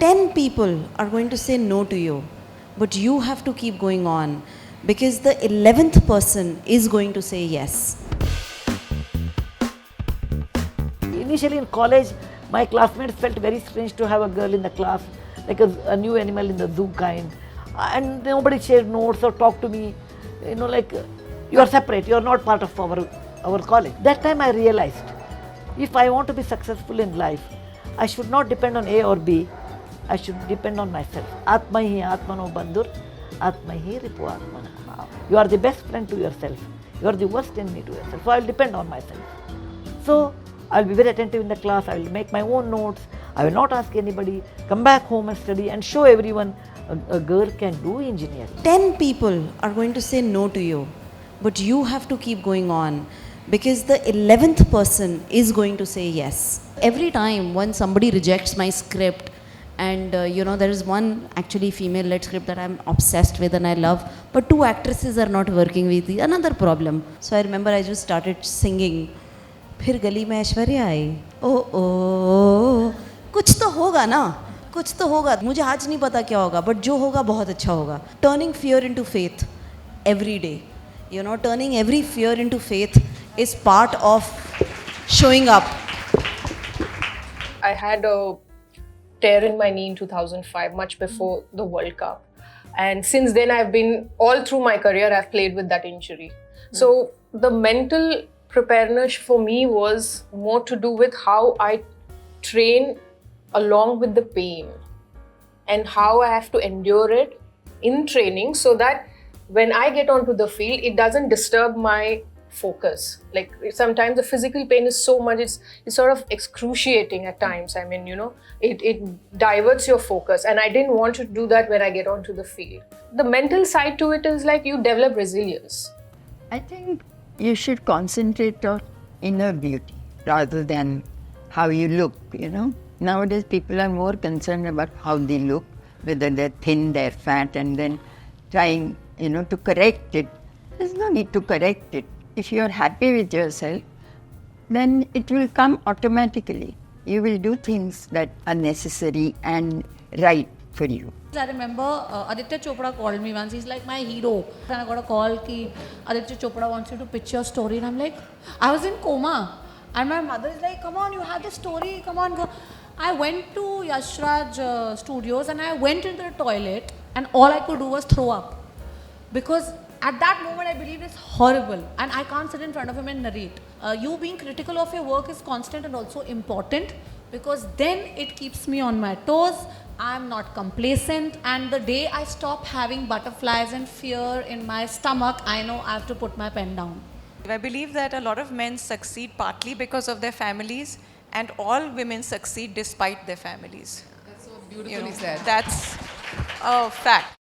10 people are going to say no to you, but you have to keep going on because the 11th person is going to say yes. Initially in college, my classmates felt very strange to have a girl in the class, like a new animal in the zoo kind. And nobody shared notes or talked to me, like you are separate, you are not part of our college. That time I realized, if I want to be successful in life, I should not depend on A or B, I should depend on myself. Atma hi atmano bandhur, atma hi ripu atmana. You are the best friend to yourself, you are the worst enemy to yourself. So I will depend on myself. So I will be very attentive in the class, I will make my own notes, I will not ask anybody, come back home and study and show everyone a girl can do engineering. 10 people are going to say no to you, but you have to keep going on because the 11th person is going to say yes. Every time when somebody rejects my script, and there is one actually female-led script that I'm obsessed with and I love, but 2 actresses are not working with it, another problem. So I remember I just started singing, फिर गली में ऐश्वर्या आई, ओ कुछ तो होगा ना, कुछ तो होगा, मुझे आज नहीं पता क्या होगा, but जो होगा बहुत अच्छा होगा. Turning fear into faith every day, turning every fear into faith is part of showing up. I had a tear in my knee in 2005, much before the World Cup. And since then, I've been, all through my career, I've played with that injury. So the mental preparedness for me was more to do with how I train along with the pain and how I have to endure it in training so that when I get onto the field, it doesn't disturb my focus. Like sometimes the physical pain is so much, it's sort of excruciating at times. I mean, it diverts your focus, and I didn't want to do that when I get onto the field. The mental side to it is like you develop resilience. I think you should concentrate on inner beauty rather than how you look, Nowadays people are more concerned about how they look, whether they're thin, they're fat, and then trying, to correct it. There's no need to correct it. If you're happy with yourself, then it will come automatically. You will do things that are necessary and right for you. I remember Aditya Chopra called me once. He's like my hero. And I got a call ki Aditya Chopra wants you to pitch your story. And I'm like, I was in coma. And my mother is like, come on, you have the story, come on, go. I went to Yash Raj Studios and I went into the toilet and all I could do was throw up. Because at that moment I believed it's horrible and I can't sit in front of him and narrate. You being critical of your work is constant and also important because then it keeps me on my toes. I'm not complacent, and the day I stop having butterflies and fear in my stomach, I know I have to put my pen down. I believe that a lot of men succeed partly because of their families, and all women succeed despite their families. That's so beautifully said. That's a fact.